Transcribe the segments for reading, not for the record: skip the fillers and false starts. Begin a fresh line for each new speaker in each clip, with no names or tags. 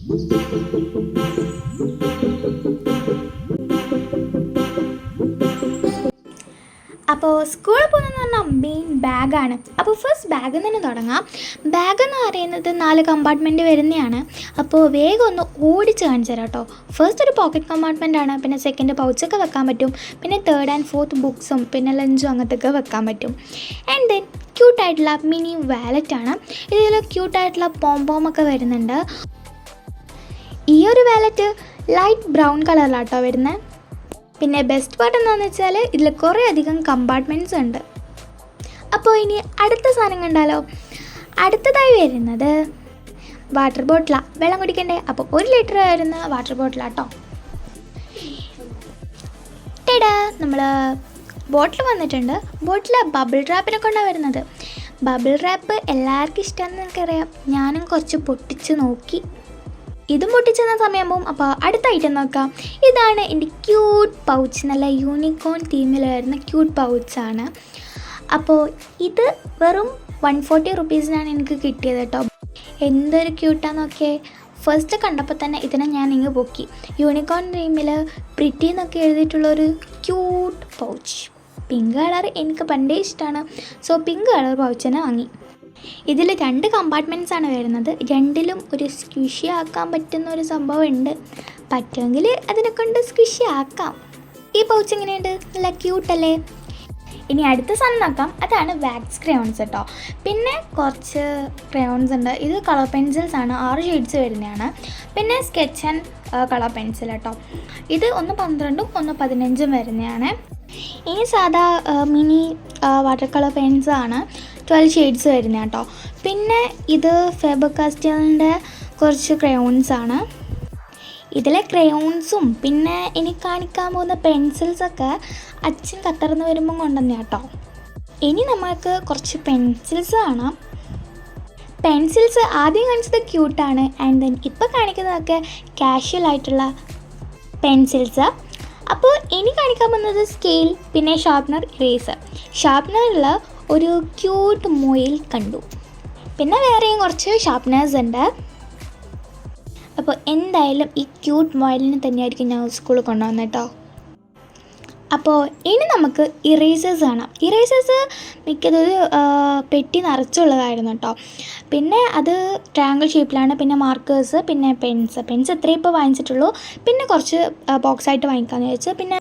അപ്പോൾ സ്കൂളിൽ പോകുന്നതെന്ന് പറഞ്ഞാൽ മെയിൻ ബാഗാണ്. അപ്പോൾ ഫസ്റ്റ് ബാഗിൽ നിന്ന് തുടങ്ങാം. ബാഗെന്ന് പറയുന്നത് 4 കമ്പാർട്ട്മെൻറ്റ് വരുന്നതാണ്. അപ്പോൾ വേഗം ഒന്ന് ഓടിച്ച് കാണിച്ചു തരാം കേട്ടോ. ഫസ്റ്റ് ഒരു പോക്കറ്റ് കമ്പാർട്ട്മെൻ്റ് ആണ്, പിന്നെ സെക്കൻഡ് പൗച്ചൊക്കെ വെക്കാൻ പറ്റും, പിന്നെ തേർഡ് ആൻഡ് ഫോർത്ത് ബുക്സും പിന്നെ ലഞ്ചും അങ്ങനത്തെയൊക്കെ വെക്കാൻ പറ്റും. ആൻഡ് ദെൻ ക്യൂട്ടായിട്ടുള്ള മിനി വാലറ്റാണ്. ഇതിൽ ക്യൂട്ടായിട്ടുള്ള പോംപോമൊക്കെ വരുന്നുണ്ട്. ഈ ഒരു വാലറ്റ് ലൈറ്റ് ബ്രൗൺ കളറിലാട്ടോ വരുന്നത്. പിന്നെ ബെസ്റ്റ് പാർട്ട് എന്താണെന്ന് വെച്ചാൽ ഇതിൽ കുറേ അധികം കമ്പാർട്ട്മെൻറ്റ്സ് ഉണ്ട്. അപ്പോൾ ഇനി അടുത്ത സാധനം കണ്ടാലോ. അടുത്തതായി വരുന്നത് വാട്ടർ ബോട്ടിലാണ്. വെള്ളം കുടിക്കണ്ടേ, അപ്പോൾ 1 ലിറ്റർ വരുന്ന വാട്ടർ ബോട്ടിലാട്ടോ. ടേടാ, നമ്മൾ ബോട്ടിൽ വന്നിട്ടുണ്ട്. ബോട്ടിൽ ബബിൾ റാപ്പിനെ കൊണ്ടാണ് വരുന്നത്. ബബിൾ റാപ്പ് എല്ലാവർക്കും ഇഷ്ടമാണെന്ന് എനിക്കറിയാം. ഞാനും കുറച്ച് പൊട്ടിച്ച് നോക്കി. ഇതും പൊട്ടിച്ചെന്ന സമയം പോവും. അപ്പോൾ അടുത്ത ഐറ്റം നോക്കാം. ഇതാണ് എൻ്റെ ക്യൂട്ട് പൗച്ച്. നല്ല യൂണിക്കോൺ തീമിൽ വരുന്ന ക്യൂട്ട് പൗച്ചാണ്. അപ്പോൾ ഇത് വെറും 140 റുപ്പീസിനാണ് എനിക്ക് കിട്ടിയത് കേട്ടോ. എന്തൊരു ക്യൂട്ടാന്നൊക്കെ. ഫസ്റ്റ് കണ്ടപ്പോൾ തന്നെ ഇതിനെ ഞാൻ ഇങ്ങ് പൊക്കി. യൂണിക്കോൺ തീമിൽ പ്രിറ്റി എന്നൊക്കെ എഴുതിയിട്ടുള്ളൊരു ക്യൂട്ട് പൗച്ച്. പിങ്ക് കളർ എനിക്ക് പണ്ടേ ഇഷ്ടമാണ്. സോ പിങ്ക് കളർ പൗച്ചിനെ വാങ്ങി. ഇതിൽ 2 കമ്പാർട്ട്മെൻറ്റ്സ് ആണ് വരുന്നത്. രണ്ടിലും ഒരു സ്ക്വിഷി ആക്കാൻ പറ്റുന്ന ഒരു സംഭവം ഉണ്ട്. പറ്റുമെങ്കിൽ അതിനെ കൊണ്ട് സ്ക്വിഷി ആക്കാം. ഈ പൗച്ച് എങ്ങനെയുണ്ട്? നല്ല ക്യൂട്ടല്ലേ? ഇനി അടുത്ത സാധനം നോക്കാം. അതാണ് വാക്സ് ക്രയോൺസ് കേട്ടോ. പിന്നെ കുറച്ച് ക്രയോൺസ് ഉണ്ട്. ഇത് കളർ പെൻസിൽസ് ആണ്. 6 ഷെയ്ഡ്സ് വരുന്നതാണ്. പിന്നെ സ്കെച്ച് ആൻഡ് കളർ പെൻസിൽ കേട്ടോ. ഇത് ഒന്ന് 12ഉം ഒന്ന് 15ഉം വരുന്നതാണ്. ഇനി സാധാ മിനി വാട്ടർ കളർ പെൻസ് ആണ്. 12 ഷെയ്ഡ്സ് വരുന്ന കേട്ടോ. പിന്നെ ഇത് ഫേബർ കാസ്റ്റലിൻ്റെ കുറച്ച് ക്രയോൺസ് ആണ്. ഇതിലെ ക്രയോൺസും പിന്നെ ഇനി കാണിക്കാൻ പോകുന്ന പെൻസിൽസൊക്കെ അച്ഛൻ ഖത്തറിൽ നിന്ന് വരുമ്പം കൊണ്ടുവന്ന കേട്ടോ. ഇനി നമുക്ക് കുറച്ച് പെൻസിൽസ് കാണാം. പെൻസിൽസ് ആദ്യം കാണിച്ചത് ക്യൂട്ടാണ്. ആൻഡ് ദെൻ ഇപ്പോൾ കാണിക്കുന്നതൊക്കെ കാഷ്വൽ ആയിട്ടുള്ള പെൻസിൽസ്. അപ്പോൾ ഇനി കാണിക്കാൻ പോകുന്നത് സ്കെയിൽ, പിന്നെ ഷാർപ്നർ, ഇറേസർ. ഷാർപ്നറിൽ ഒരു ക്യൂട്ട് മൊയിൽ കണ്ടു. പിന്നെ വേറെയും കുറച്ച് ഷാർപ്നേഴ്സ് ഉണ്ട്. അപ്പോൾ എന്തായാലും ഈ ക്യൂട്ട് മൊയിലിനെ തന്നെയായിരിക്കും ഞാൻ സ്കൂളിൽ കൊണ്ടുവന്നത് കേട്ടോ. അപ്പോൾ ഇനി നമുക്ക് ഇറേസേഴ്സ് കാണാം. ഇറേസേഴ്സ് മിക്കതൊരു പെട്ടി നിറച്ചുള്ളതായിരുന്നു കേട്ടോ. പിന്നെ അത് ട്രയാങ്കിൾ ഷേപ്പിലാണ്. പിന്നെ മാർക്കേഴ്സ്, പിന്നെ പെൻസ് ഇത്രയും ഇപ്പോൾ വാങ്ങിച്ചിട്ടുള്ളൂ. പിന്നെ കുറച്ച് ബോക്സായിട്ട് വാങ്ങിക്കാമെന്ന് വെച്ച്. പിന്നെ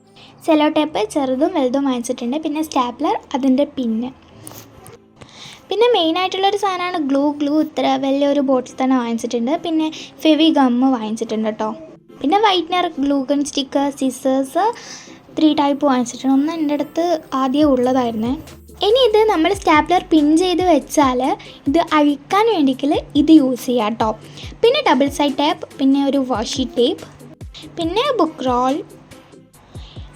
സെല്ലോ ടേപ്പ് ചെറുതും വലുതും വാങ്ങിച്ചിട്ടുണ്ട്. പിന്നെ സ്റ്റാപ്ലർ, അതിൻ്റെ പിന്നെ മെയിനായിട്ടുള്ളൊരു സാധനമാണ് ഗ്ലൂ. ഇത്ര വലിയൊരു ബോട്ടിൽ തന്നെ വാങ്ങിച്ചിട്ടുണ്ട്. പിന്നെ ഫെവി ഗമ്മ് വാങ്ങിച്ചിട്ടുണ്ട് കേട്ടോ. പിന്നെ whitener, glue gun, sticker, scissors 3 type വാങ്ങിച്ചിട്ടുണ്ട്. ഒന്ന് എൻ്റെ അടുത്ത് ആദ്യം ഉള്ളതായിരുന്നേ. ഇനി ഇത് നമ്മൾ സ്റ്റാപ്ലർ പിൻ ചെയ്ത് വെച്ചാൽ ഇത് അഴിക്കാൻ വേണ്ടിയെങ്കിൽ ഇത് യൂസ് ചെയ്യാം കേട്ടോ. പിന്നെ ഡബിൾ സൈഡ് ടേപ്പ്, പിന്നെ ഒരു വാഷി ടേപ്പ്, പിന്നെ ബുക്ക് റോൾ,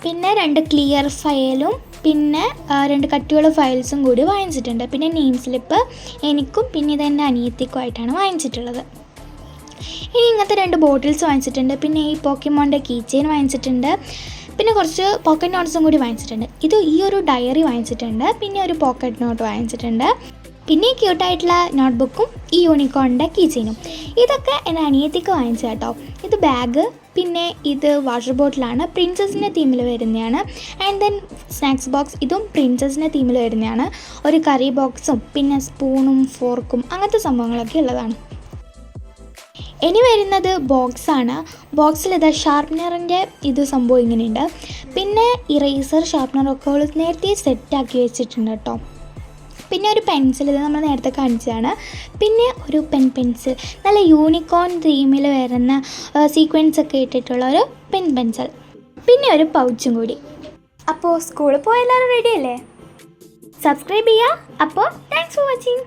പിന്നെ 2 ക്ലിയർ ഫയലും, പിന്നെ 2 കട്ടിയുള്ള ഫയൽസും കൂടി വാങ്ങിച്ചിട്ടുണ്ട്. പിന്നെ നെയിം സ്ലിപ്പ് എനിക്കും പിന്നെ ഇതെൻ്റെ അനിയത്തിക്കുമായിട്ടാണ് വാങ്ങിച്ചിട്ടുള്ളത്. ഇനി ഇങ്ങനത്തെ 2 ബോട്ടിൽസ് വാങ്ങിച്ചിട്ടുണ്ട്. പിന്നെ ഈ പോക്കിമോൻ്റെ കീ ചെയിൻ വാങ്ങിച്ചിട്ടുണ്ട്. പിന്നെ കുറച്ച് പോക്കറ്റ് നോട്ട്സും കൂടി വാങ്ങിച്ചിട്ടുണ്ട്. ഈ ഒരു ഡയറി വാങ്ങിച്ചിട്ടുണ്ട്. പിന്നെ ഒരു പോക്കറ്റ് നോട്ട് വാങ്ങിച്ചിട്ടുണ്ട്. പിന്നെ ഈ ക്യൂട്ടായിട്ടുള്ള നോട്ട്ബുക്കും ഈ യൂണിക്കോണിൻ്റെ കീ ചെയിനും. ഇതൊക്കെ എൻ്റെ അനിയത്തിക്ക് വാങ്ങിച്ച കേട്ടോ. ഇത് ബാഗ്, പിന്നെ ഇത് വാട്ടർ ബോട്ടിലാണ്. പ്രിൻസസിൻ്റെ തീമിൽ വരുന്നതാണ്. ആൻഡ് ദെൻ സ്നാക്സ് ബോക്സ്, ഇതും പ്രിൻസസിൻ്റെ തീമിൽ വരുന്നതാണ്. ഒരു കറി ബോക്സും പിന്നെ സ്പൂണും ഫോർക്കും അങ്ങനത്തെ സംഭവങ്ങളൊക്കെ ഉള്ളതാണ്. ഇനി വരുന്നത് ബോക്സാണ്. ബോക്സിൽ ഇത് ഷാർപ്നറിൻ്റെ ഇത് സംഭവം ഇങ്ങനെയുണ്ട്. പിന്നെ ഇറേസർ, ഷാർപ്നറൊക്കെ നേരത്തെ സെറ്റാക്കി വെച്ചിട്ടുണ്ട് കേട്ടോ. പിന്നെ ഒരു പെൻസിൽ, ഇത് നമ്മൾ നേരത്തെ കാണിച്ചതാണ്. പിന്നെ ഒരു പെൻസിൽ, നല്ല യൂണിക്കോൺ തീമിൽ വരുന്ന സീക്വൻസ് ഒക്കെ ഇട്ടിട്ടുള്ള ഒരു പെൻസിൽ. പിന്നെ ഒരു പൗച്ചും കൂടി. അപ്പോൾ സ്കൂളിൽ പോയ എല്ലാവരും റെഡി അല്ലേ? സബ്സ്ക്രൈബ് ചെയ്യുക. അപ്പോൾ താങ്ക്സ് ഫോർ വാച്ചിങ്.